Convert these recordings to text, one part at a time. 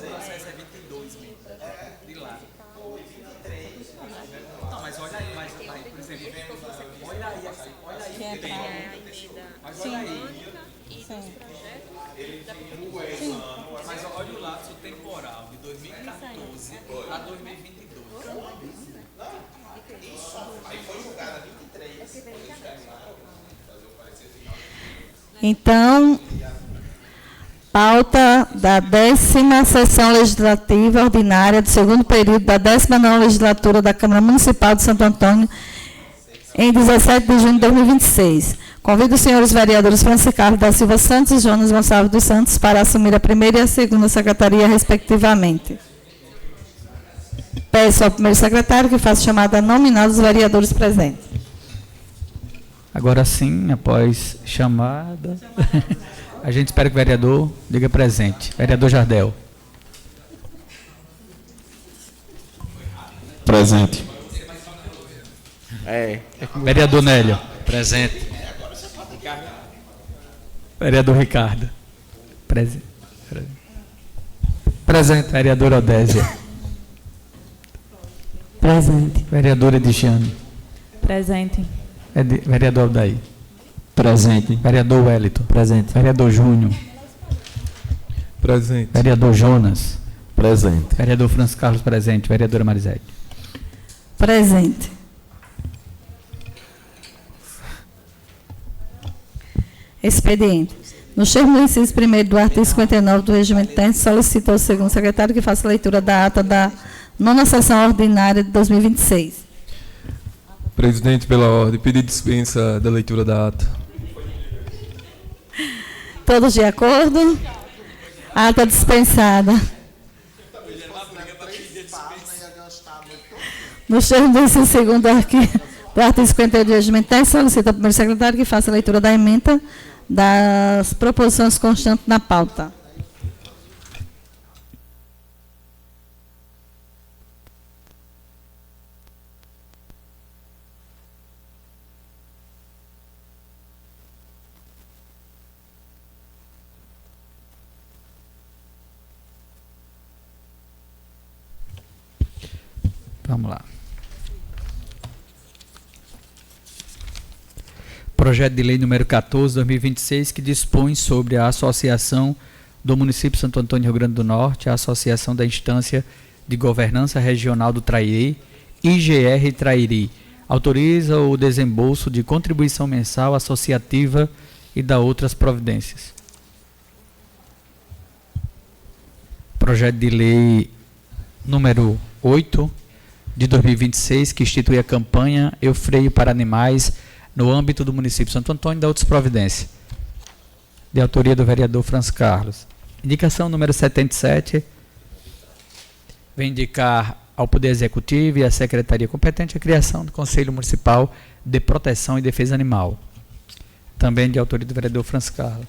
processo é 22 mesmo. De lá. Não, mas olha aí, por exemplo, olha aí, Que é tem. Mas olha aí. Mas olha o lapso temporal de 2014 a 2022. Aí foi julgada 23. Então, pauta da 10ª Sessão Legislativa Ordinária do segundo período da 19ª Legislatura da Câmara Municipal de Santo Antônio, em 17 de junho de 2026. Convido os senhores vereadores Francisco Carlos da Silva Santos e Jonas Gonçalves dos Santos para assumir a primeira e a segunda secretaria, respectivamente. Peço ao primeiro secretário que faça chamada nominal dos vereadores presentes. Agora sim, após chamada, a gente espera que o vereador diga presente. Vereador Jardel. Presente. Vereador Nélio. Presente. Vereador Ricardo. Presente. Presente. Vereadora Odésia. Presente. Vereadora Edigiane. Presente. Vereador Aldair. Presente. Vereador Wellington. Presente. Vereador Júnior. Presente. Vereador Jonas. Presente. Vereador Francisco Carlos presente. Vereadora Marisete. Presente. Expediente. No termo do inciso 1º do artigo 59 do Regimento Interno, solicita ao segundo secretário que faça a leitura da ata da 9ª Sessão Ordinária de 2026. Presidente, pela ordem, pedir dispensa da leitura da ata. Todos de acordo? Ata dispensada. No termo do inciso 2º do artigo 58 do Regimento Interno, solicita ao primeiro secretário que faça a leitura da emenda das proposições constantes na pauta. Vamos lá. Projeto de Lei número 14/2026, que dispõe sobre a associação do município de Santo Antônio, Rio Grande do Norte, a Associação da Instância de Governança Regional do Trairi, IGR Trairi. Autoriza o desembolso de contribuição mensal associativa e da outras providências. Projeto de Lei número 8 de 2026, que institui a campanha Eu Freio para Animais no âmbito do município de Santo Antônio e da outras providências. De autoria do vereador Francisco Carlos. Indicação número 77. Vem indicar ao Poder Executivo e à Secretaria competente a criação do Conselho Municipal de Proteção e Defesa Animal. Também de autoria do vereador Francisco Carlos.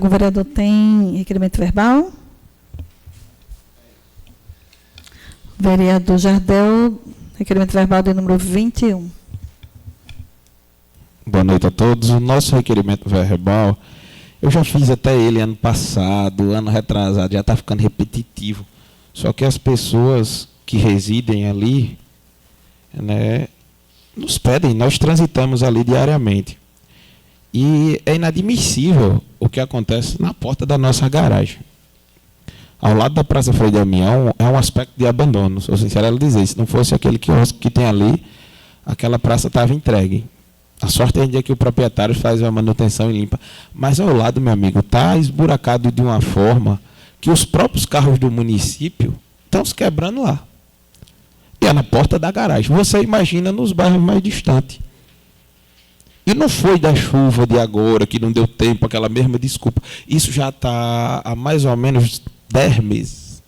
O vereador tem requerimento verbal? Vereador Jardel, requerimento verbal de número 21. Boa noite a todos. O nosso requerimento verbal, eu já fiz até ele ano passado, ano retrasado, já está ficando repetitivo. Só que as pessoas que residem ali, né, nos pedem, nós transitamos ali diariamente. E é inadmissível o que acontece na porta da nossa garagem. Ao lado da Praça Frei Damião é um aspecto de abandono. Sou sincero a dizer, se não fosse aquele quiosque que tem ali, aquela praça estava entregue. A sorte é que o proprietário faz a manutenção e limpa. Mas ao lado, meu amigo, está esburacado de uma forma que os próprios carros do município estão se quebrando lá. E é na porta da garagem. Você imagina nos bairros mais distantes. E não foi da chuva de agora, que não deu tempo, aquela mesma desculpa. Isso já está há mais ou menos 10 meses.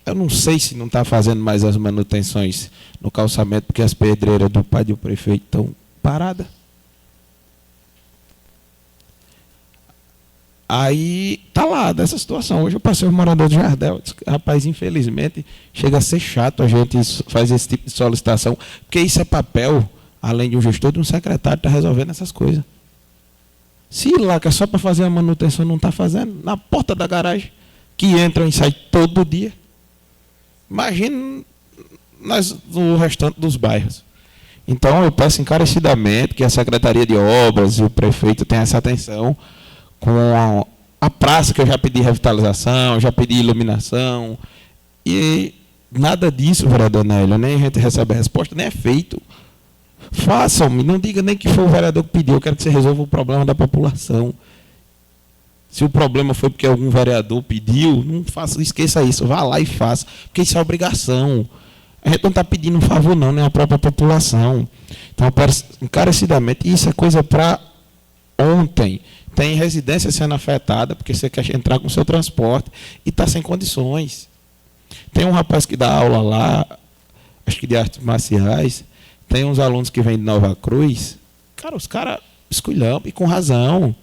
Eu não sei se não está fazendo mais as manutenções no calçamento, porque as pedreiras do pai do prefeito estão paradas. Aí tá lá, dessa situação. Hoje eu passei o morador de Jardel. Disse, rapaz, infelizmente, chega a ser chato a gente fazer esse tipo de solicitação, porque isso é papel, além de um gestor, de um secretário que está resolvendo essas coisas. Se lá, que é só para fazer a manutenção, não está fazendo, na porta da garagem, que entram e saem todo dia. Imagina no restante dos bairros. Então, eu peço encarecidamente que a Secretaria de Obras e o prefeito tenham essa atenção com a praça, que eu já pedi revitalização, já pedi iluminação, e nada disso, vereador Nélio, nem a gente recebe a resposta, nem é feito. Façam-me, não diga nem que foi o vereador que pediu, eu quero que você resolva o problema da população. Se o problema foi porque algum vereador pediu, não faça, esqueça isso, vá lá e faça, porque isso é obrigação. A gente não está pedindo um favor não, nem a própria população. Então, encarecidamente, isso é coisa para ontem. Tem residência sendo afetada, porque você quer entrar com o seu transporte e está sem condições. Tem um rapaz que dá aula lá, acho que de artes marciais, tem uns alunos que vêm de Nova Cruz. Cara, os caras esculham, e com razão.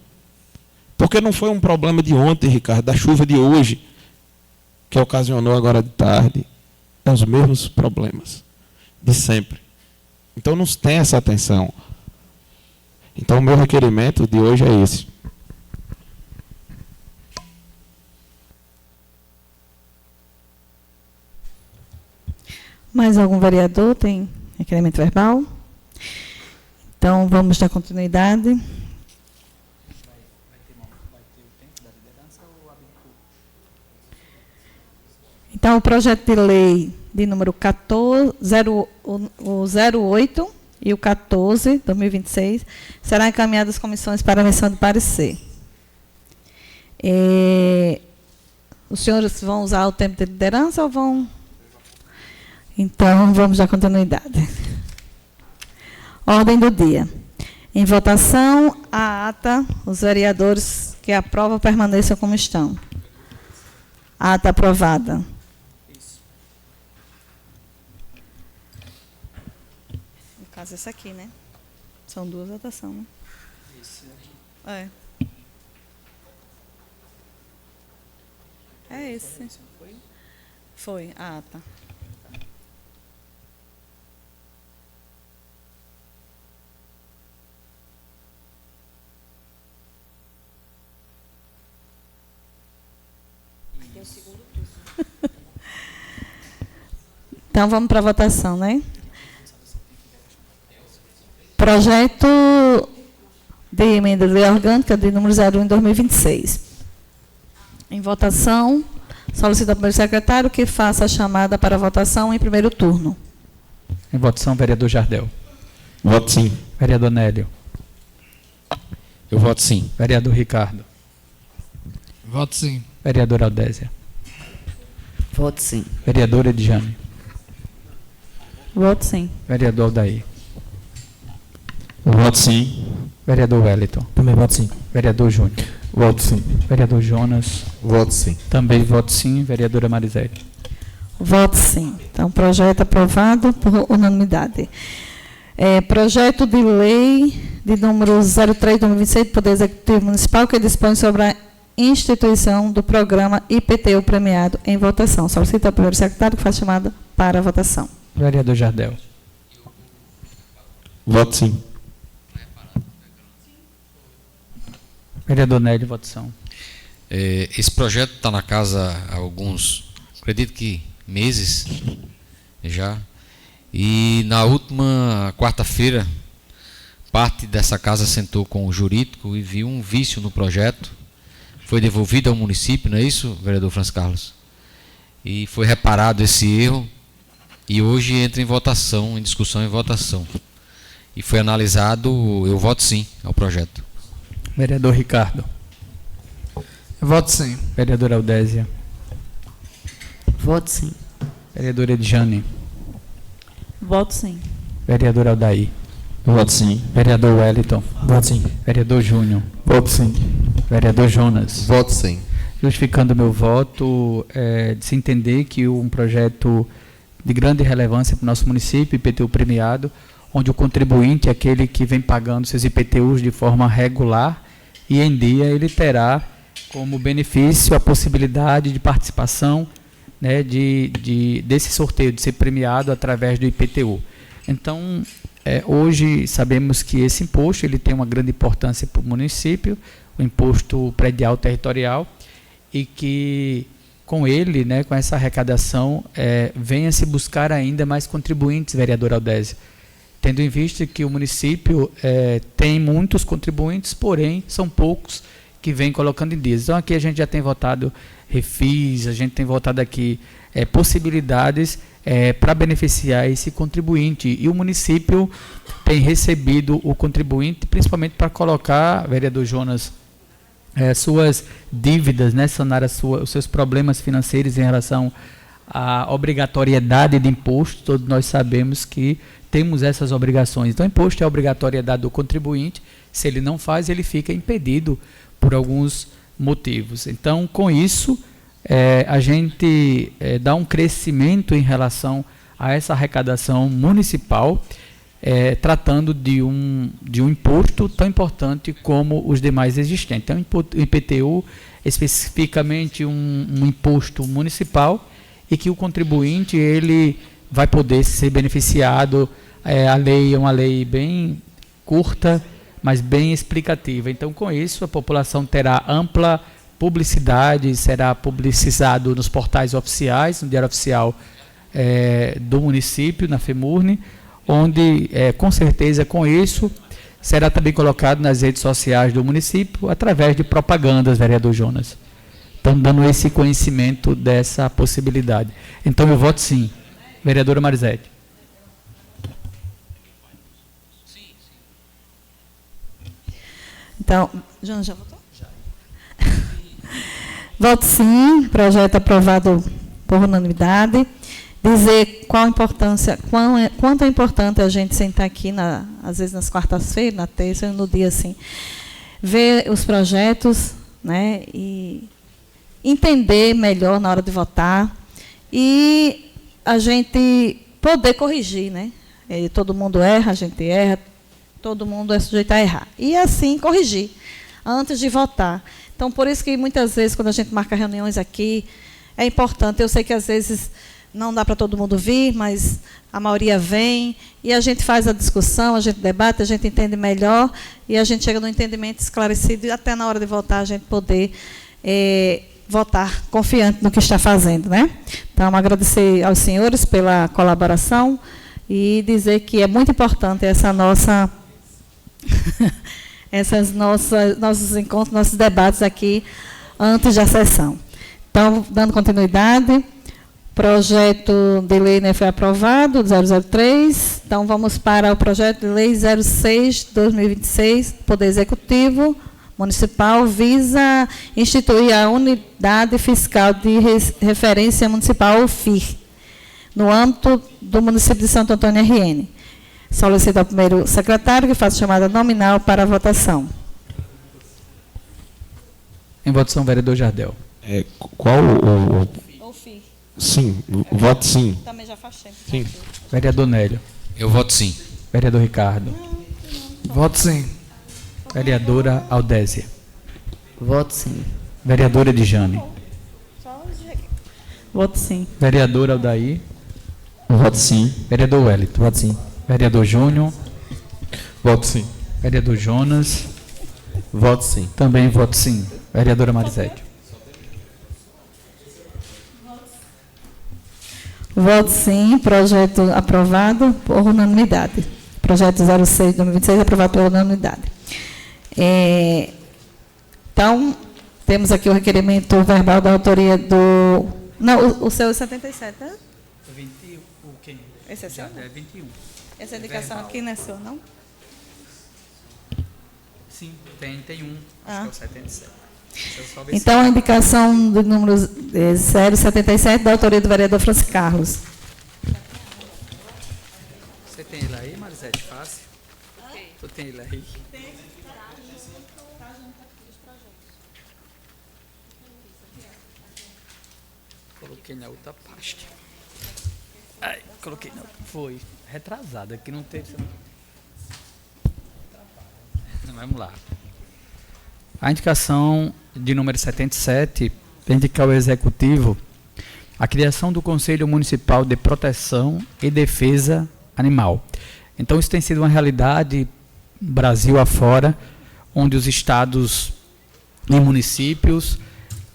Porque não foi um problema de ontem, Ricardo, da chuva de hoje, que ocasionou agora de tarde. É os mesmos problemas de sempre. Então, não tem essa atenção. Então, o meu requerimento de hoje é esse. Mais algum vereador tem requerimento verbal? Então, vamos dar continuidade. Então, o projeto de lei de número 08 e o 14, 2026, será encaminhado às comissões para emissão de parecer. Os senhores vão usar o tempo de liderança ou vão... Então, vamos dar continuidade. Ordem do dia. Em votação, a ata, os vereadores que aprovam permaneçam como estão. A ata aprovada. No caso, essa aqui, né? São duas votações, né? Esse aqui. É. É esse. Foi a ata. Então, vamos para a votação, né? Projeto de emenda de lei orgânica de número 01 em 2026. Em votação, solicito ao primeiro secretário que faça a chamada para votação em primeiro turno. Em votação, vereador Jardel. Voto sim. Vereador Nélio. Eu voto sim. Vereador Ricardo. Voto sim. Vereadora Aldésia. Voto sim. Vereadora Edjane. Voto sim. Vereador Aldair. Voto sim. Vereador Wellington. Também voto sim. Vereador Júnior. Voto sim. Vereador Jonas. Voto sim. Também voto sim. Vereadora Marisete. Voto sim. Então, projeto aprovado por unanimidade. Projeto de lei de número 03/2026 do Poder Executivo Municipal, que dispõe sobre a instituição do programa IPTU premiado em votação. Solicito ao primeiro secretário que faça chamada para a votação. Vereador Jardel. Voto sim. Vereador Nélio, votação. Esse projeto está na casa há alguns, acredito que meses já, e na última quarta-feira, parte dessa casa sentou com o jurídico e viu um vício no projeto, foi devolvido ao município, não é isso, vereador Francisco Carlos? E foi reparado esse erro, e hoje entra em votação, em discussão e votação. e foi analisado, eu voto sim ao projeto. Vereador Ricardo. Voto sim. Vereadora Aldésia. Voto sim. Vereadora Edjane. Voto sim. Vereador Aldair. Voto sim. Vereador Wellington. Voto sim. Vereador Júnior. Voto sim. Vereador Jonas. Voto sim. Justificando meu voto, de se entender que um projeto de grande relevância para o nosso município, IPTU premiado, onde o contribuinte é aquele que vem pagando seus IPTUs de forma regular e em dia ele terá como benefício a possibilidade de participação, né, desse sorteio, de ser premiado através do IPTU. Então, hoje sabemos que esse imposto ele tem uma grande importância para o município, o imposto predial territorial, e que com ele, né, com essa arrecadação, venha se buscar ainda mais contribuintes, vereador Aldésia, tendo em vista que o município tem muitos contribuintes, porém são poucos que vêm colocando em dias. Então aqui a gente já tem votado refis, a gente tem votado aqui possibilidades para beneficiar esse contribuinte, e o município tem recebido o contribuinte principalmente para colocar, vereador Jonas, suas dívidas, né, sanar os seus problemas financeiros em relação à obrigatoriedade de imposto. Todos nós sabemos que temos essas obrigações. Então, imposto é a obrigatoriedade do contribuinte. Se ele não faz, ele fica impedido por alguns motivos. Então, com isso, a gente dá um crescimento em relação a essa arrecadação municipal, tratando de um imposto tão importante como os demais existentes. Então, o IPTU, especificamente um imposto municipal, e que o contribuinte ele vai poder ser beneficiado. A lei é uma lei bem curta, mas bem explicativa. Então, com isso, a população terá ampla publicidade, será publicizado nos portais oficiais, no Diário Oficial do município, na FEMURNE, onde, com certeza, com isso, será também colocado nas redes sociais do município, através de propagandas, vereador Jonas. Então, dando esse conhecimento dessa possibilidade. Então, eu voto sim. Vereadora Marisete. Então, Jonas já votou? Já. Voto sim, projeto aprovado por unanimidade. Dizer qual a importância, quanto é importante a gente sentar aqui, às vezes nas quartas-feiras, na terça, no dia assim, ver os projetos, né, e entender melhor na hora de votar e a gente poder corrigir, né? Todo mundo erra, a gente erra, todo mundo é sujeito a errar. E assim corrigir antes de votar. Então, por isso que muitas vezes, quando a gente marca reuniões aqui, é importante. Eu sei que às vezes não dá para todo mundo vir, mas a maioria vem e a gente faz a discussão, a gente debate, a gente entende melhor e a gente chega no entendimento esclarecido e até na hora de votar a gente poder votar confiante no que está fazendo, né? Então, agradecer aos senhores pela colaboração e dizer que é muito importante essa nossa nossos encontros, nossos debates aqui antes da sessão. Então, dando continuidade, projeto de lei, né, foi aprovado, 003. Então, vamos para o projeto de lei 06/2026, Poder Executivo Municipal, visa instituir a Unidade Fiscal de Referência Municipal, UFIR, no âmbito do município de Santo Antônio, RN. Solicito ao primeiro secretário que faça chamada nominal para a votação. Em votação, vereador Jardel. Qual o UFIR. Sim, voto sim. Também já faz tempo. Sim. Vereador Nélio. Eu voto sim. Vereador Ricardo. Voto sim. Vereadora Aldésia. Voto sim. Vereadora Edjane. Voto sim. Vereador Aldair. Voto sim. Vereador Wellington. Voto sim. Vereador Júnior. Voto sim. Vereador Jonas. Voto sim. Também voto sim. Vereadora Marisete. Voto sim, projeto aprovado por unanimidade. Projeto 06/2026 aprovado por unanimidade. Então, temos aqui o requerimento verbal da autoria do... Não, o seu é 77, né? 21, quem? Esse é seu? É 21. Essa indicação aqui não é sua, não? Sim, tem um. Ah. Acho que é o 77. Deixa eu só ver Então, a indicação do número 077, da autoria do vereador Francisco Carlos. Você tem ele aí, Marisete? Fácil? Tu tem ele aí? Coloquei na outra pasta. Ai, coloquei na outra. Foi. Retrasada, aqui não teve. Vamos lá. A indicação de número 77 vem indicar ao Executivo a criação do Conselho Municipal de Proteção e Defesa Animal. Então, isso tem sido uma realidade Brasil afora, onde os estados e municípios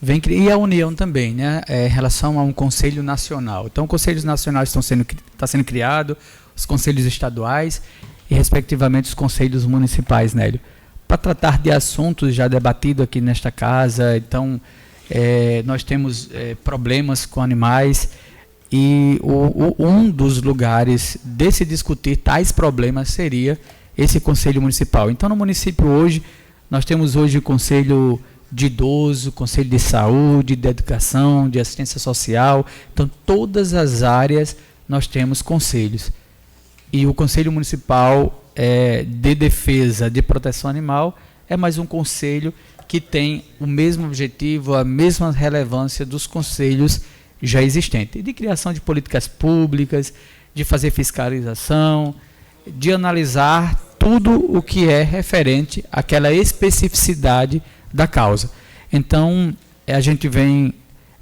vêm, e a União também, né, em relação a um Conselho Nacional. Então, conselhos nacionais está sendo criado, os conselhos estaduais e, respectivamente, os conselhos municipais, Nélio, para tratar de assuntos já debatidos aqui nesta casa. Então, nós temos problemas com animais e um dos lugares de se discutir tais problemas seria esse Conselho Municipal. Então, no município hoje, nós temos hoje o Conselho de Idoso, Conselho de Saúde, de Educação, de Assistência Social. Então, todas as áreas nós temos conselhos. E o Conselho Municipal de Defesa de Proteção Animal é mais um conselho que tem o mesmo objetivo, a mesma relevância dos conselhos já existentes, de criação de políticas públicas, de fazer fiscalização, de analisar tudo o que é referente àquela especificidade da causa. Então, a gente vem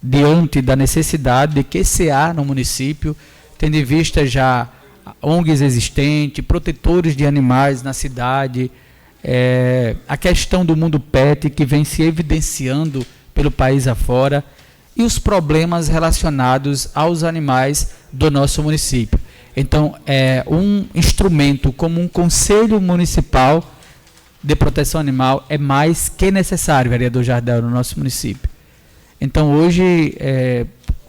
diante da necessidade de QCA no município, tendo em vista já ONGs existentes, protetores de animais na cidade, a questão do mundo pet que vem se evidenciando pelo país afora e os problemas relacionados aos animais do nosso município. Então, um instrumento como um Conselho Municipal de Proteção Animal é mais que necessário, vereador Jardel, no nosso município. Então, hoje,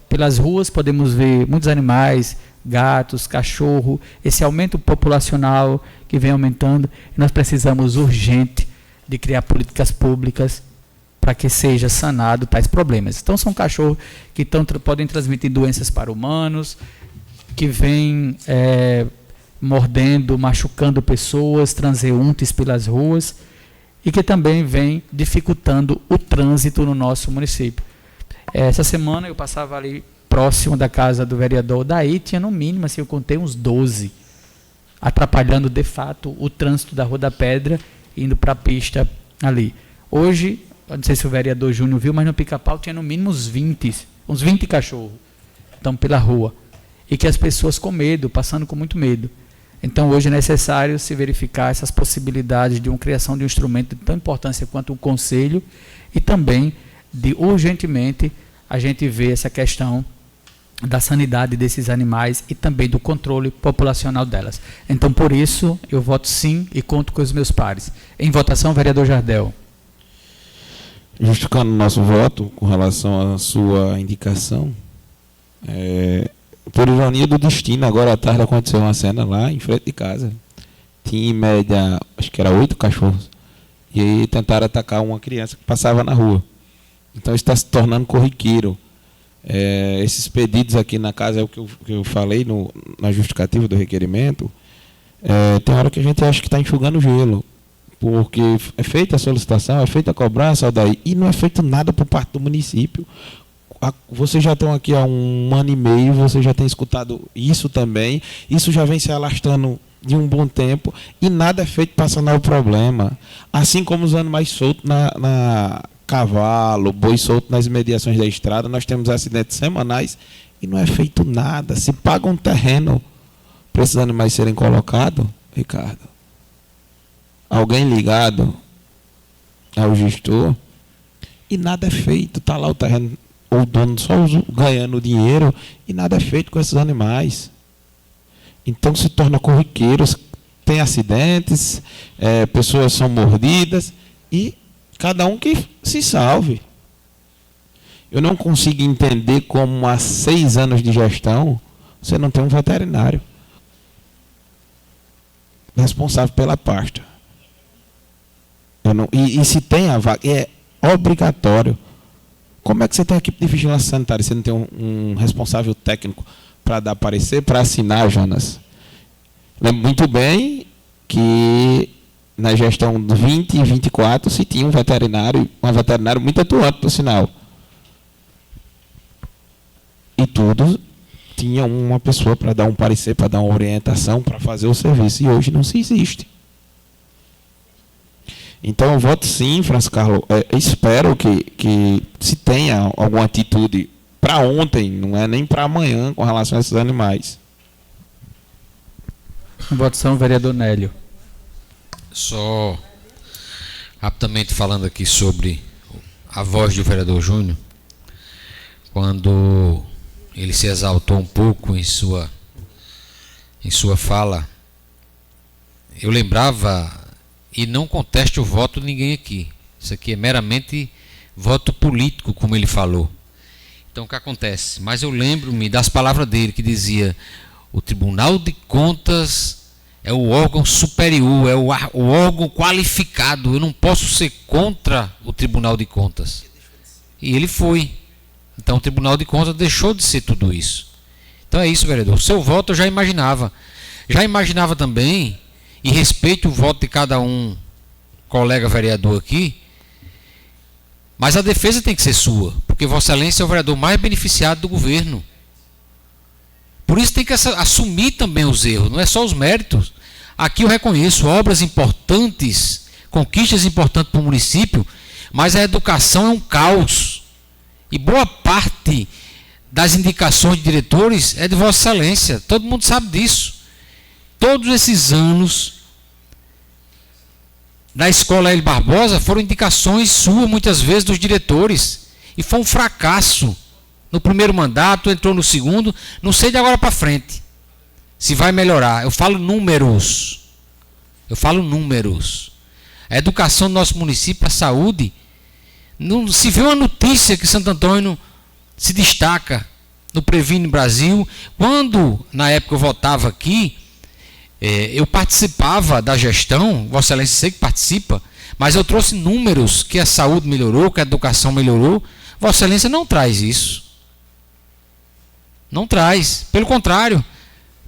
pelas ruas, podemos ver muitos animais, gatos, cachorro, esse aumento populacional que vem aumentando, e nós precisamos urgente de criar políticas públicas para que seja sanado tais problemas. Então, são cachorros que podem transmitir doenças para humanos, que vêm mordendo, machucando pessoas, transeuntes pelas ruas, e que também vem dificultando o trânsito no nosso município. Essa semana eu passava ali próximo da casa do vereador, daí tinha no mínimo, assim, eu contei uns 12, atrapalhando de fato o trânsito da Rua da Pedra, indo para a pista ali. Hoje, eu não sei se o vereador Júnior viu, mas no Pica-Pau tinha no mínimo uns 20 cachorros, então, pela rua, e que as pessoas com medo, passando com muito medo. Então, hoje é necessário se verificar essas possibilidades de uma criação de um instrumento de tão importância quanto o Conselho, e também de, urgentemente, a gente ver essa questão da sanidade desses animais e também do controle populacional delas. Então, por isso, eu voto sim e conto com os meus pares. Em votação, vereador Jardel. Justificando o nosso voto com relação à sua indicação, por ironia do destino, agora à tarde aconteceu uma cena lá em frente de casa. Tinha em média, acho que era 8 cachorros. E aí tentaram atacar uma criança que passava na rua. Então está se tornando corriqueiro. Esses pedidos aqui na casa é o que eu falei na justificativa do requerimento. Tem hora que a gente acha que está enxugando gelo, porque é feita a solicitação, é feita a cobrança, daí, e não é feito nada por parte do município. Vocês já estão aqui há 1 ano e meio, vocês já têm escutado isso também, isso já vem se alastrando de um bom tempo, e nada é feito para sanar o problema. Assim como os animais soltos na cavalo, boi solto nas imediações da estrada, nós temos acidentes semanais e não é feito nada. Se paga um terreno para esses animais serem colocados, Ricardo, alguém ligado ao gestor, e nada é feito. Está lá o terreno, o dono só ganhando dinheiro e nada é feito com esses animais. Então se torna corriqueiros, tem acidentes, pessoas são mordidas e cada um que se salve. Eu não consigo entender como há 6 anos de gestão você não tem um veterinário responsável pela pasta. E se tem a vaga, é obrigatório. Como é que você tem equipe de vigilância sanitária e você não tem um responsável técnico para dar parecer, para assinar, Jonas? Lembro muito bem que na gestão 20 e 24 se tinha uma veterinária muito atuante, por sinal. E tudo tinha uma pessoa para dar um parecer, para dar uma orientação, para fazer o serviço. E hoje não se existe. Então, eu voto sim, Francisco Carlos. Espero que se tenha alguma atitude para ontem, não é nem para amanhã, com relação a esses animais. Votação, vereador Nélio. Só rapidamente falando aqui sobre a voz do vereador Júnior, quando ele se exaltou um pouco em sua fala, eu lembrava, e não conteste o voto de ninguém aqui, isso aqui é meramente voto político, como ele falou. Então o que acontece? Mas eu lembro-me das palavras dele, que dizia: o Tribunal de Contas é o órgão superior, é o órgão qualificado, eu não posso ser contra o Tribunal de Contas. E ele foi. Então o Tribunal de Contas deixou de ser tudo isso. Então é isso, vereador. O seu voto eu já imaginava. Já imaginava também, e respeito o voto de cada um colega vereador aqui, mas a defesa tem que ser sua, porque Vossa Excelência é o vereador mais beneficiado do governo. Por isso tem que assumir também os erros, não é só os méritos. Aqui eu reconheço obras importantes, conquistas importantes para o município, mas a educação é um caos. E boa parte das indicações de diretores é de Vossa Excelência. Todo mundo sabe disso. Todos esses anos da escola Hélio Barbosa foram indicações suas, muitas vezes, dos diretores. E foi um fracasso. No primeiro mandato, entrou no segundo. Não sei de agora para frente se vai melhorar. Eu falo números. A educação do nosso município, a saúde. Não se vê uma notícia que Santo Antônio se destaca no Previne Brasil. Quando, na época, eu votava aqui, eu participava da gestão, Vossa Excelência sei que participa, mas eu trouxe números que a saúde melhorou, que a educação melhorou. Vossa Excelência não traz isso. Não traz. Pelo contrário,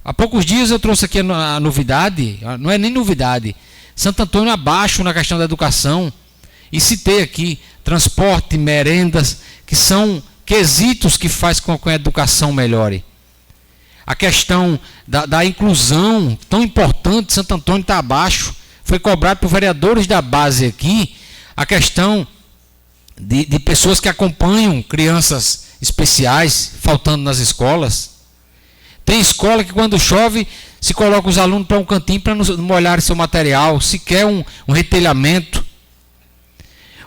há poucos dias eu trouxe aqui a novidade, não é nem novidade, Santo Antônio abaixo na questão da educação, e citei aqui transporte, merendas, que são quesitos que faz com que a educação melhore. A questão da inclusão, tão importante, Santo Antônio está abaixo. Foi cobrado por vereadores da base aqui, a questão de pessoas que acompanham crianças especiais, faltando nas escolas. Tem escola que quando chove, se coloca os alunos para um cantinho para não molhar seu material, sequer um retelhamento.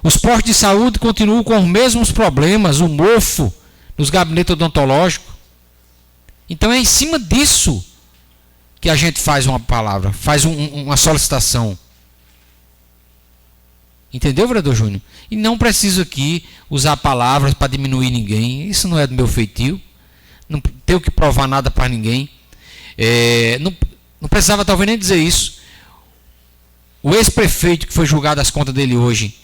Os postos de saúde continuam com os mesmos problemas, o mofo nos gabinetes odontológicos. Então é em cima disso que a gente faz uma palavra, faz uma solicitação. Entendeu, vereador Júnior? E não preciso aqui usar palavras para diminuir ninguém. Isso não é do meu feitio. Não tenho que provar nada para ninguém. Não precisava talvez nem dizer isso. O ex-prefeito que foi julgado as contas dele hoje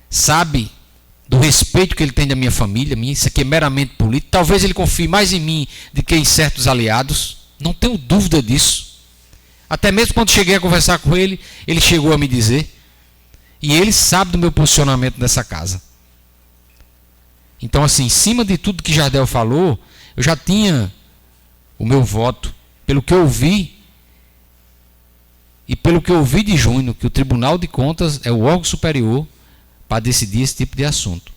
sabe do respeito que ele tem da minha família, isso aqui é meramente político. Talvez ele confie mais em mim do que em certos aliados, não tenho dúvida disso. Até mesmo quando cheguei a conversar com ele, ele chegou a me dizer, e ele sabe do meu posicionamento nessa casa. Então, assim, em cima de tudo que Jardel falou, eu já tinha o meu voto, pelo que eu ouvi, e pelo que eu ouvi de Júnior, que o Tribunal de Contas é o órgão superior para decidir esse tipo de assunto.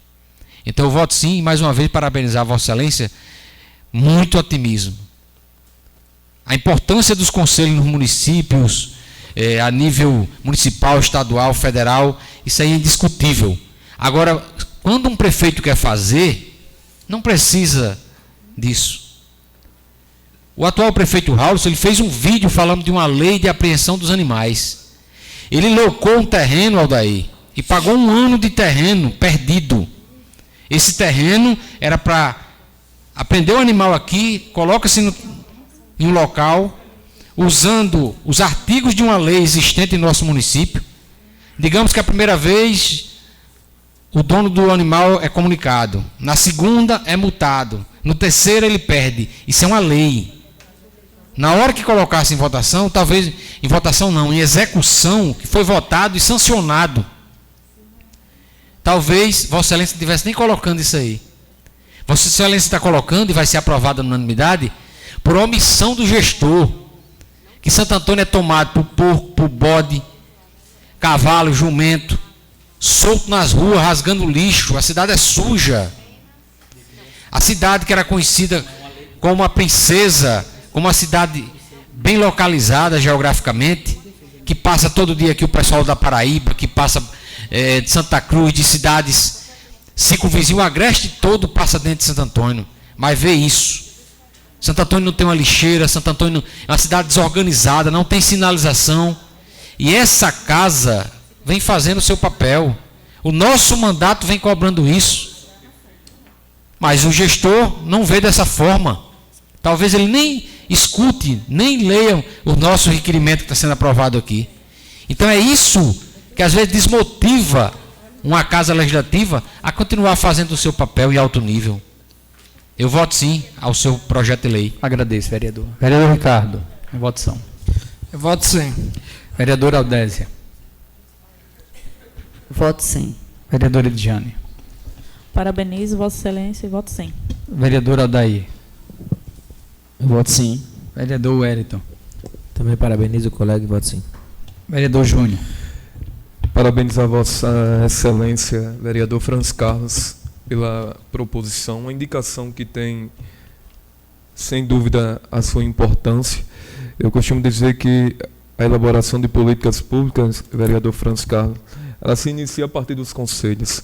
Então eu voto sim, e mais uma vez parabenizar a Vossa Excelência, muito otimismo. A importância dos conselhos nos municípios, a nível municipal, estadual, federal, isso aí é indiscutível. Agora, quando um prefeito quer fazer, não precisa disso. O atual prefeito Raul, ele fez um vídeo falando de uma lei de apreensão dos animais. Ele locou um terreno, Aldair, e pagou 1 ano de terreno perdido. Esse terreno era para apreender o animal aqui, coloca-se em um local, usando os artigos de uma lei existente em nosso município, Digamos que a primeira vez o dono do animal é comunicado, na segunda é multado, no terceiro ele perde. Isso é uma lei. Na hora que colocasse em votação, talvez, em votação não, em execução, que foi votado e sancionado, talvez Vossa Excelência não estivesse nem colocando isso aí. Vossa Excelência está colocando e vai ser aprovada na unanimidade por omissão do gestor, que Santo Antônio é tomado por porco, por bode, cavalo, jumento, solto nas ruas, rasgando lixo. A cidade é suja. A cidade que era conhecida como uma princesa, como uma cidade bem localizada geograficamente, que passa todo dia aqui o pessoal da Paraíba, que passa de Santa Cruz, de cidades circunvizinho, o agreste todo passa dentro de Santo Antônio. Mas vê isso. Santo Antônio não tem uma lixeira, Santo Antônio é uma cidade desorganizada, não tem sinalização. E essa casa vem fazendo o seu papel. O nosso mandato vem cobrando isso. Mas o gestor não vê dessa forma. Talvez ele nem escute, nem leia o nosso requerimento que está sendo aprovado aqui. Então é isso que às vezes desmotiva uma casa legislativa a continuar fazendo o seu papel em alto nível. Eu voto sim ao seu projeto de lei. Agradeço, vereador. Vereador Ricardo, em votação. Eu voto sim. Vereadora Aldésia. Voto sim. Vereadora Ediane. Parabenizo Vossa Excelência e voto sim. Vereador Aldair. Eu voto sim. Vereador Wellington. Também parabenizo o colega e voto sim. Vereador Júnior. Parabenizar Vossa Excelência, vereador Franz Carlos, pela proposição, uma indicação que tem, sem dúvida, a sua importância. Eu costumo dizer que a elaboração de políticas públicas, vereador Franz Carlos, ela se inicia a partir dos conselhos.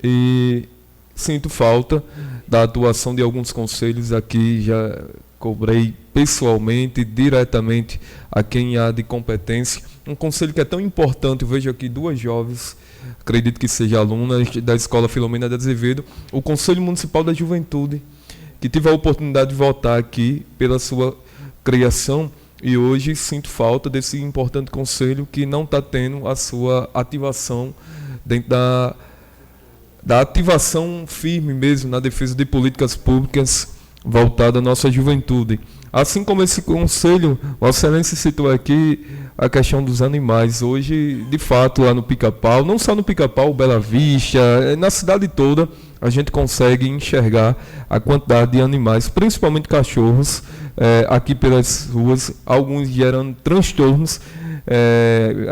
E sinto falta da atuação de alguns conselhos aqui, já cobrei pessoalmente, diretamente a quem há de competência. Um conselho que é tão importante, eu vejo aqui duas jovens, acredito que seja alunas da Escola Filomena de Azevedo, o Conselho Municipal da Juventude, que tive a oportunidade de votar aqui pela sua criação, e hoje sinto falta desse importante conselho que não está tendo a sua ativação dentro da ativação firme mesmo na defesa de políticas públicas voltada à nossa juventude. Assim como esse conselho, Vossa Excelência citou aqui a questão dos animais. Hoje, de fato, lá no Pica-Pau, não só no Pica-Pau, Bela Vista, na cidade toda, a gente consegue enxergar a quantidade de animais, principalmente cachorros, aqui pelas ruas, alguns gerando transtornos.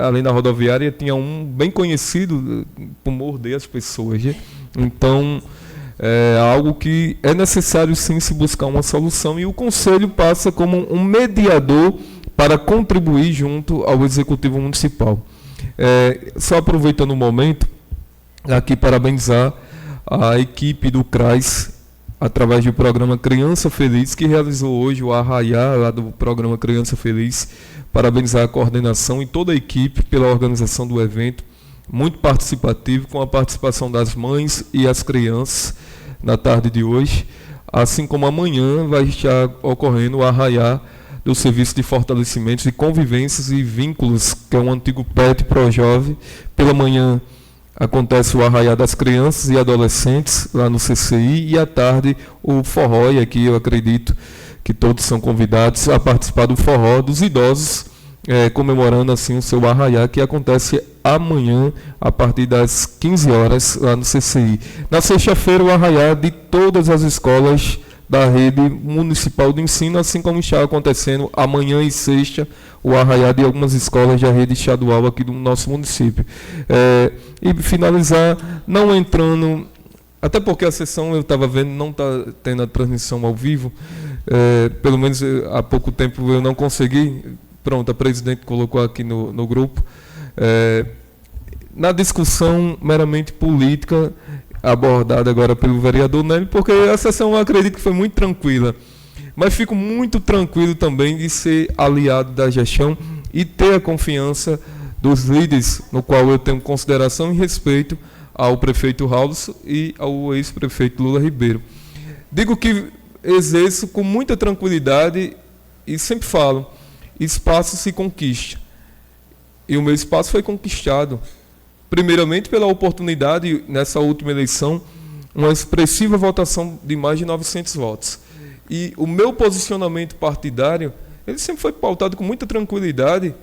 Além da rodoviária, tinha um bem conhecido por morder as pessoas. Então, é algo que é necessário sim se buscar uma solução, e o Conselho passa como um mediador para contribuir junto ao Executivo Municipal. Só aproveitando o momento, aqui parabenizar a equipe do CRAS, através do programa Criança Feliz, que realizou hoje o arraiá lá do programa Criança Feliz. Parabenizar a coordenação e toda a equipe pela organização do evento, muito participativo, com a participação das mães e as crianças na tarde de hoje, assim como amanhã vai estar ocorrendo o arraiá do Serviço de Fortalecimentos e Convivências e Vínculos, que é um antigo PET Projove. Pela manhã acontece o arraiá das crianças e adolescentes lá no CCI, e à tarde o forró, e aqui eu acredito que todos são convidados a participar do forró dos idosos, comemorando assim o seu arraiá, que acontece amanhã a partir das 15 horas lá no CCI. Na sexta-feira, o arraiá de todas as escolas da rede municipal de ensino, assim como está acontecendo amanhã e sexta, o arraiá de algumas escolas da rede estadual aqui do nosso município. E finalizar, não entrando, até porque a sessão, eu estava vendo, não está tendo a transmissão ao vivo, pelo menos há pouco tempo eu não consegui. Pronto, a presidente colocou aqui no grupo. Na discussão meramente política, abordada agora pelo vereador Nélio, porque a sessão, eu acredito que foi muito tranquila. Mas fico muito tranquilo também de ser aliado da gestão e ter a confiança dos líderes, no qual eu tenho consideração e respeito ao prefeito Raulson e ao ex-prefeito Lula Ribeiro. Digo que exerço com muita tranquilidade e sempre falo, espaço se conquista. E o meu espaço foi conquistado primeiramente pela oportunidade, nessa última eleição, uma expressiva votação de mais de 900 votos. E o meu posicionamento partidário, ele sempre foi pautado com muita tranquilidade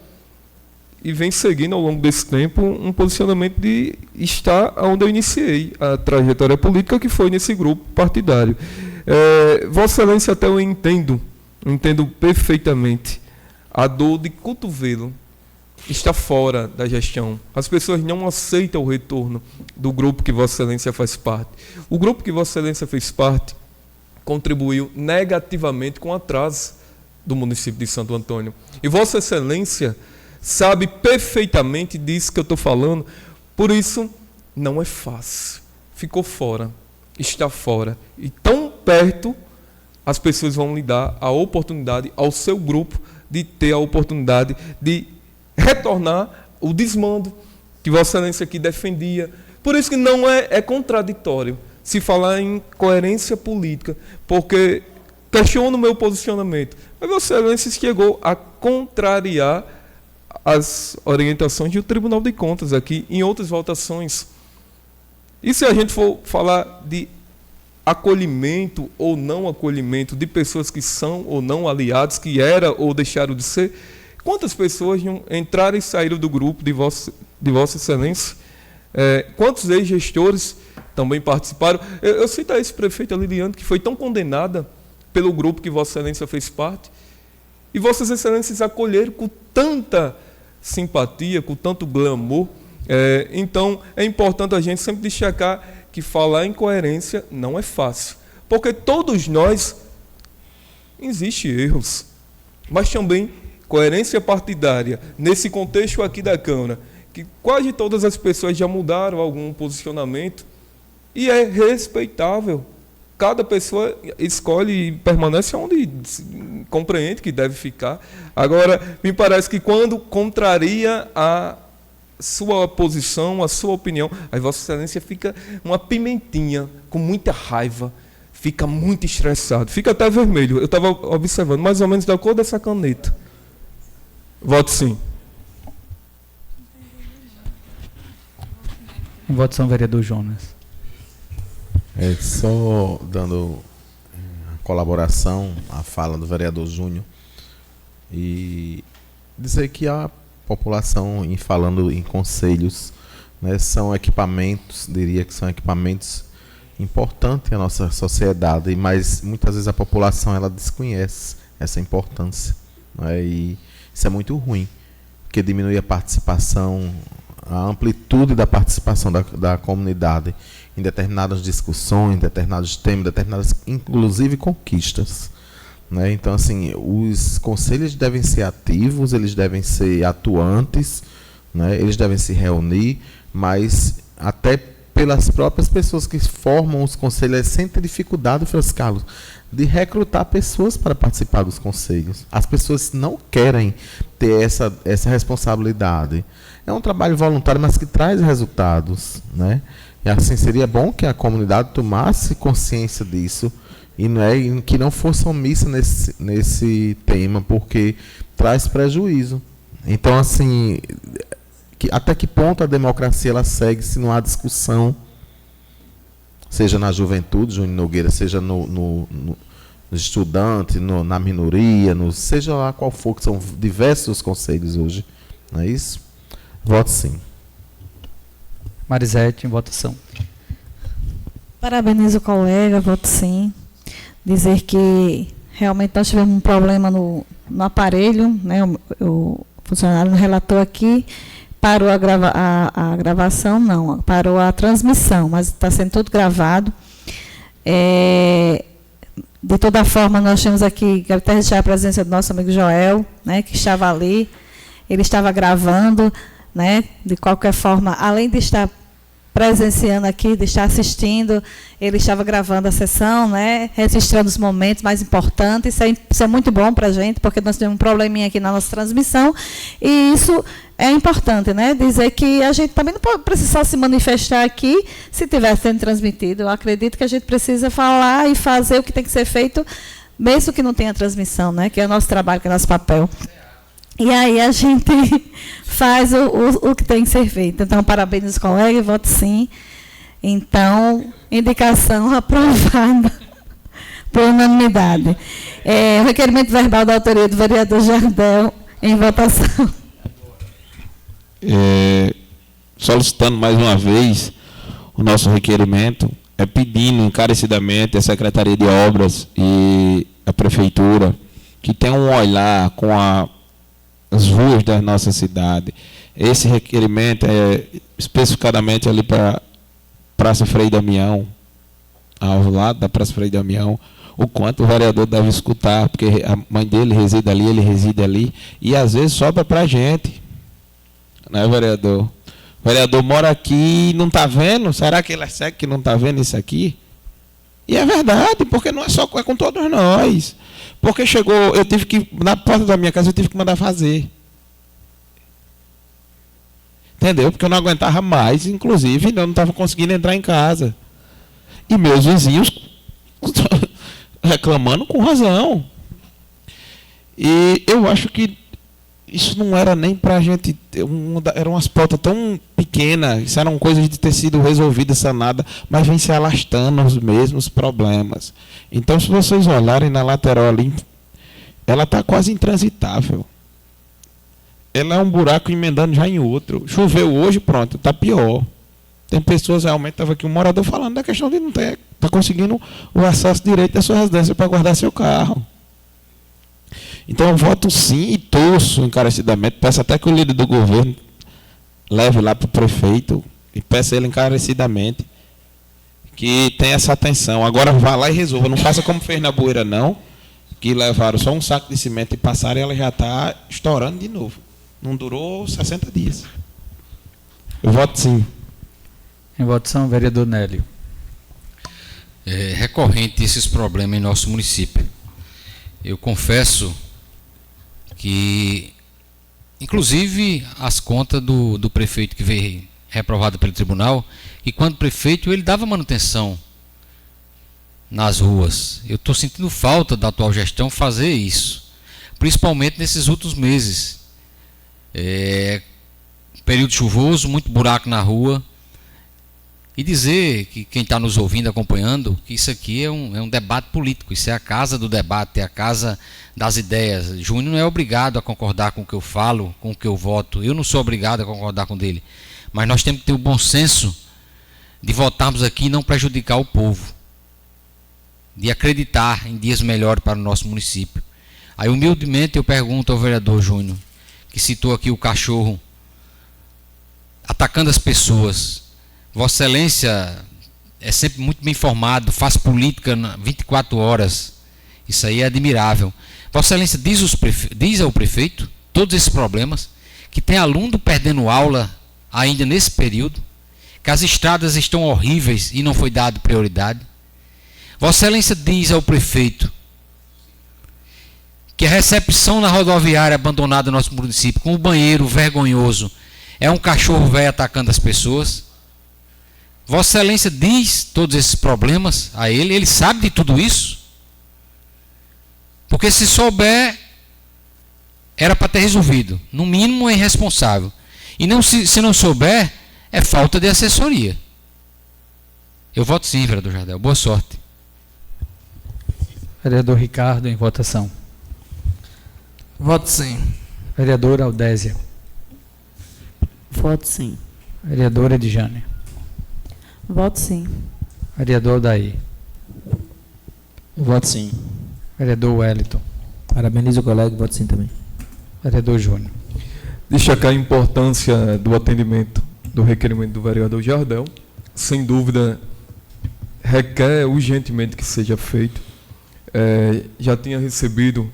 e vem seguindo ao longo desse tempo um posicionamento de estar onde eu iniciei a trajetória política, que foi nesse grupo partidário. Vossa Excelência, até eu entendo perfeitamente a dor de cotovelo está fora da gestão. As pessoas não aceitam o retorno do grupo que Vossa Excelência faz parte. O grupo que Vossa Excelência fez parte contribuiu negativamente com o atraso do município de Santo Antônio. E Vossa Excelência sabe perfeitamente disso que eu estou falando, por isso não é fácil. Ficou fora, está fora. E tão perto, as pessoas vão lhe dar a oportunidade ao seu grupo de ter a oportunidade de retornar o desmando que Vossa Excelência aqui defendia. Por isso que não é contraditório se falar em coerência política, porque questiono o meu posicionamento. Mas Vossa Excelência chegou a contrariar as orientações do Tribunal de Contas aqui em outras votações. E se a gente for falar de acolhimento ou não acolhimento de pessoas que são ou não aliados, que era ou deixaram de ser, quantas pessoas entraram e saíram do grupo de Vossa Excelência? Quantos ex-gestores também participaram? Eu cito a ex-prefeita Liliane, que foi tão condenada pelo grupo que Vossa Excelência fez parte, e Vossas Excelências acolheram com tanta simpatia, com tanto glamour. Então, é importante a gente sempre destacar que falar em coerência não é fácil, porque todos nós existem erros, mas também coerência partidária, nesse contexto aqui da Câmara, que quase todas as pessoas já mudaram algum posicionamento, e é respeitável. Cada pessoa escolhe e permanece onde compreende que deve ficar. Agora, me parece que quando contraria a sua posição, a sua opinião, aí Vossa Excelência fica uma pimentinha, com muita raiva, fica muito estressado, fica até vermelho. Eu estava observando, mais ou menos da cor dessa caneta. Voto sim. Em votação, vereador Jonas. Só dando colaboração à fala do vereador Júnior e dizer que a população, em falando em conselhos, né, são equipamentos, diria que são equipamentos importantes à nossa sociedade, mas muitas vezes a população ela desconhece essa importância, né, e isso é muito ruim, porque diminui a participação, a amplitude da participação da comunidade em determinadas discussões, em determinados temas, determinadas, inclusive, conquistas. Né? Então, assim, os conselhos devem ser ativos, eles devem ser atuantes, né? Eles devem se reunir, mas até pelas próprias pessoas que formam os conselhos, eles sentem dificuldade, Francisco Carlos, de recrutar pessoas para participar dos conselhos. As pessoas não querem ter essa responsabilidade. É um trabalho voluntário, mas que traz resultados, né? E assim, seria bom que a comunidade tomasse consciência disso e que não fosse omissa nesse tema, porque traz prejuízo. Então, assim, até que ponto a democracia ela segue se não há discussão, seja na juventude, Júnior Nogueira, seja no estudante, na minoria, seja lá qual for, que são diversos conselhos hoje. Não é isso? Voto sim. Marisete, em votação. Parabenizo o colega, voto sim. Dizer que realmente nós tivemos um problema no aparelho, né? O funcionário relatou aqui, parou a gravação, não, parou a transmissão, mas está sendo tudo gravado. De toda forma, nós temos aqui, quero até deixar a presença do nosso amigo Joel, né, que estava ali, ele estava gravando, né, de qualquer forma, além de estar presenciando aqui, de estar assistindo, ele estava gravando a sessão, né, registrando os momentos mais importantes. Isso é muito bom para a gente, porque nós temos um probleminha aqui na nossa transmissão, e isso é importante, né, dizer que a gente também não pode precisar se manifestar aqui se estiver sendo transmitido. Eu acredito que a gente precisa falar e fazer o que tem que ser feito, mesmo que não tenha transmissão, né, que é o nosso trabalho, que é o nosso papel. E aí a gente faz o que tem que ser feito. Então, parabéns aos colegas, voto sim. Então, indicação aprovada por unanimidade. O requerimento verbal da autoria do vereador Jardel em votação. Solicitando mais uma vez o nosso requerimento, pedindo encarecidamente a Secretaria de Obras e a Prefeitura que tenham um olhar com as ruas da nossa cidade. Esse requerimento é especificadamente ali para Praça Frei Damião, ao lado da Praça Frei Damião, o quanto o vereador deve escutar, porque a mãe dele reside ali, ele reside ali, e às vezes sobra para a gente, né, vereador? O vereador mora aqui e não está vendo, será que ele é cego que não está vendo isso aqui? E é verdade, porque não é só com todos nós. Porque chegou, eu tive que, na porta da minha casa, eu tive que mandar fazer. Entendeu? Porque eu não aguentava mais, inclusive, eu não estava conseguindo entrar em casa. E meus vizinhos reclamando com razão. E eu acho que isso não era nem para a gente, eram umas pautas tão pequenas, isso eram coisas de ter sido resolvidas, sanada, mas vem se alastrando os mesmos problemas. Então, se vocês olharem na lateral ali, ela está quase intransitável. Ela é um buraco emendando já em outro. Choveu hoje, pronto, está pior. Tem pessoas, realmente, estava aqui um morador falando da questão de não ter, está conseguindo o acesso direito da sua residência para guardar seu carro. Então eu voto sim e torço encarecidamente, peço até que o líder do governo leve lá para o prefeito e peço ele encarecidamente que tenha essa atenção. Agora vá lá e resolva, não faça como fez na Bueira não, que levaram só um saco de cimento e passaram e ela já está estourando de novo. Não durou 60 dias. Eu voto sim. Em votação, vereador Nélio. É recorrente esses problemas em nosso município. Eu confesso que, inclusive, as contas do prefeito que veio reprovado pelo tribunal, e quando prefeito ele dava manutenção nas ruas. Eu estou sentindo falta da atual gestão fazer isso, principalmente nesses últimos meses. Período chuvoso, muito buraco na rua. E dizer que quem está nos ouvindo, acompanhando, que isso aqui é um debate político, isso é a casa do debate, é a casa das ideias. Júnior não é obrigado a concordar com o que eu falo, com o que eu voto. Eu não sou obrigado a concordar com ele. Mas nós temos que ter o bom senso de votarmos aqui e não prejudicar o povo. De acreditar em dias melhores para o nosso município. Aí, humildemente, eu pergunto ao vereador Júnior, que citou aqui o cachorro atacando as pessoas. Vossa Excelência é sempre muito bem informado, faz política 24 horas. Isso aí é admirável. Vossa Excelência diz ao prefeito todos esses problemas, que tem aluno perdendo aula ainda nesse período, que as estradas estão horríveis e não foi dado prioridade. Vossa Excelência diz ao prefeito que a recepção na rodoviária abandonada no nosso município, com o banheiro vergonhoso, é um cachorro velho atacando as pessoas. Vossa Excelência diz todos esses problemas a ele sabe de tudo isso. Porque se souber, era para ter resolvido. No mínimo é irresponsável. E não, se não souber, é falta de assessoria. Eu voto sim, vereador Jardel. Boa sorte. Vereador Ricardo, em votação. Voto sim. Vereadora Aldésia. Voto sim. Vereadora Edjane. Voto sim. Vereador Daí. Voto sim. Vereador Wellington. Parabenizo o colega e voto sim também. Vereador Júnior. Destacar a importância do atendimento do requerimento do vereador Jardel. Sem dúvida, requer urgentemente que seja feito. Já tinha recebido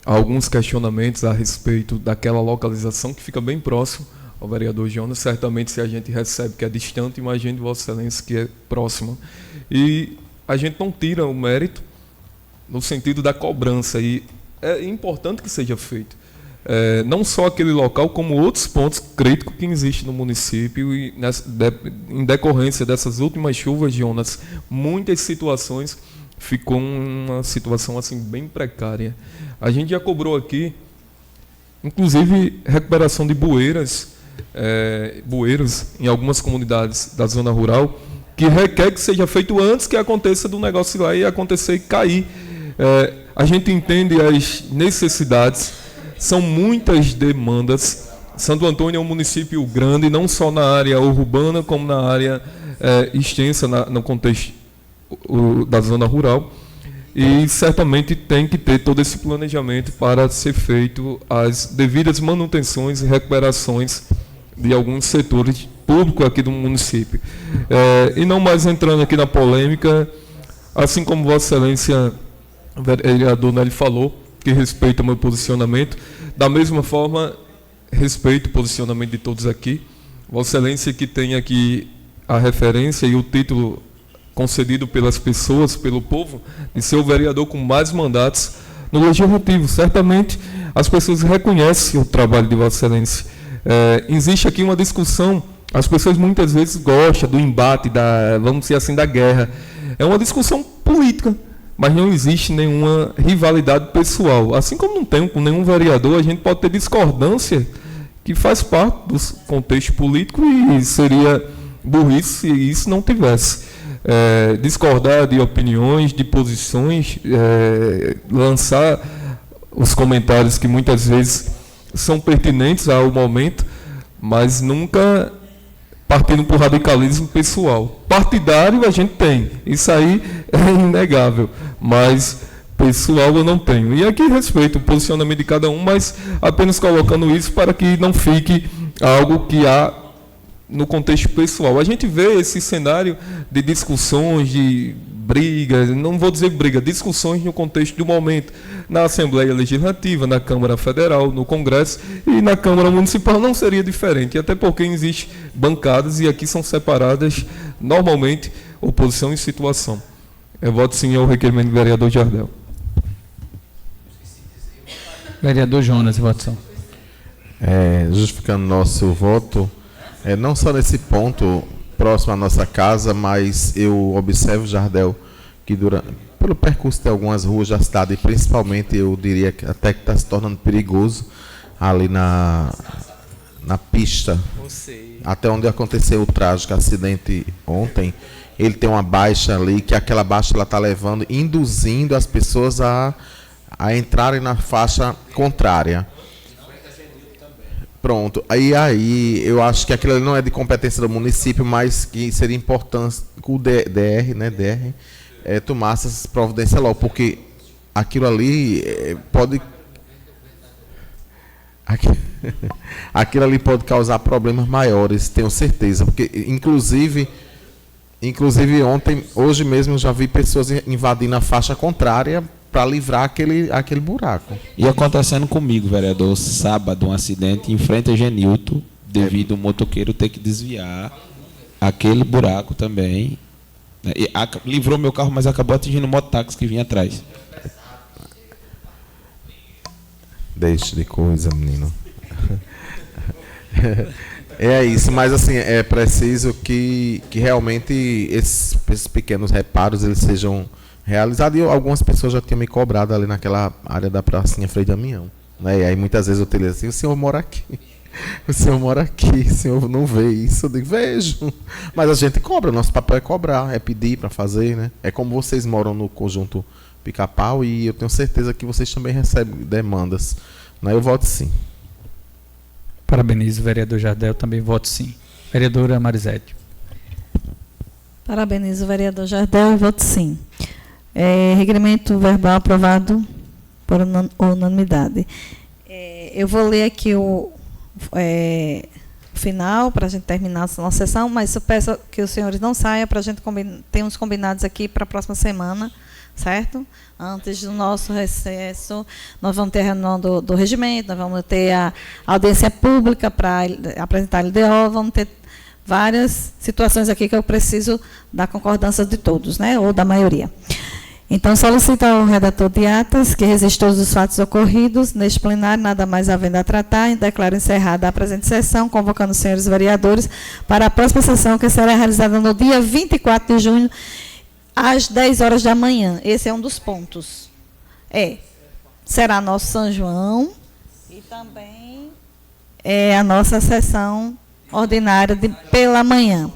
alguns questionamentos a respeito daquela localização que fica bem próximo ao vereador Jonas. Certamente, se a gente recebe que é distante, imagine Vossa Excelência que é próxima. E a gente não tira o mérito no sentido da cobrança, e é importante que seja feito. Não só aquele local, como outros pontos críticos que existem no município, e em decorrência dessas últimas chuvas, Jonas, muitas situações ficou uma situação assim bem precária. A gente já cobrou aqui inclusive recuperação de bueiros em algumas comunidades da zona rural, que requer que seja feito antes que aconteça do negócio lá e acontecer e cair. A gente entende as necessidades, são muitas demandas. Santo Antônio é um município grande, não só na área urbana, como na área extensa, no contexto da zona rural. E certamente tem que ter todo esse planejamento para ser feito as devidas manutenções e recuperações de alguns setores públicos aqui do município. E não mais entrando aqui na polêmica, assim como Vossa Excelência, o vereador Nélio falou, que respeita o meu posicionamento, da mesma forma, respeito o posicionamento de todos aqui. Vossa Excelência que tem aqui a referência e o título concedido pelas pessoas, pelo povo, de ser o vereador com mais mandatos no Legislativo. Certamente as pessoas reconhecem o trabalho de Vossa Excelência. Existe aqui uma discussão, as pessoas muitas vezes gostam do embate, vamos dizer assim, da guerra. É uma discussão política, mas não existe nenhuma rivalidade pessoal. Assim como não tem com nenhum vereador, a gente pode ter discordância que faz parte do contexto político e seria burrice se isso não tivesse. Discordar de opiniões, de posições, lançar os comentários que muitas vezes são pertinentes ao momento, mas nunca partindo por radicalismo pessoal. Partidário a gente tem, isso aí é inegável, mas pessoal eu não tenho. E aqui respeito o posicionamento de cada um, mas apenas colocando isso para que não fique algo que há no contexto pessoal. A gente vê esse cenário de discussões, de brigas, não vou dizer briga, discussões no contexto do momento, na Assembleia Legislativa, na Câmara Federal, no Congresso e na Câmara Municipal não seria diferente, até porque existem bancadas e aqui são separadas normalmente oposição e situação. Eu voto sim ao requerimento do vereador Jardel. Vereador Jonas, votação. Justificando nosso voto, não só nesse ponto próximo à nossa casa, mas eu observo, Jardel, que pelo percurso de algumas ruas da cidade, principalmente eu diria que até que está se tornando perigoso ali na pista, até onde aconteceu o trágico acidente ontem, ele tem uma baixa ali, que aquela baixa ela está levando, induzindo as pessoas a entrarem na faixa contrária. Pronto, aí eu acho que aquilo ali não é de competência do município, mas que seria importante que o DR, tomasse essa providência logo, porque aquilo ali pode... Aquilo ali pode causar problemas maiores, tenho certeza, porque inclusive hoje mesmo eu já vi pessoas invadindo a faixa contrária para livrar aquele buraco. E acontecendo comigo, vereador, sábado, um acidente em frente a Genilton, devido ao motoqueiro ter que desviar aquele buraco também. Livrou meu carro, mas acabou atingindo o mototáxi que vinha atrás. Deixe de coisa, menino. É isso, mas assim, é preciso que realmente esses pequenos reparos eles sejam realizados. E algumas pessoas já tinham me cobrado ali naquela área da pracinha Frei Damião, né? E aí muitas vezes eu tenho assim, o senhor mora aqui, o senhor não vê isso. Eu digo, vejo. Mas a gente cobra, nosso papel é cobrar, é pedir para fazer, né? É como vocês moram no conjunto Pica-Pau e eu tenho certeza que vocês também recebem demandas, né? Eu voto sim. Parabenizo o vereador Jardel, também voto sim. Vereadora Marisete. Parabenizo o vereador Jardel e voto sim. Requerimento verbal aprovado por unanimidade. Eu vou ler aqui o final para a gente terminar a nossa sessão, mas eu peço que os senhores não saiam para a gente ter uns combinados aqui para a próxima semana, certo? Antes do nosso recesso, nós vamos ter a reunião do regimento, nós vamos ter a audiência pública para apresentar a LDO, vamos ter várias situações aqui que eu preciso da concordância de todos, né? Ou da maioria. Então, solicito ao redator de atas que registre todos os fatos ocorridos neste plenário, nada mais havendo a tratar, e declaro encerrada a presente sessão, convocando os senhores vereadores para a próxima sessão, que será realizada no dia 24 de junho, às 10 horas da manhã. Esse é um dos pontos. Será nosso São João, E também a nossa sessão ordinária pela manhã.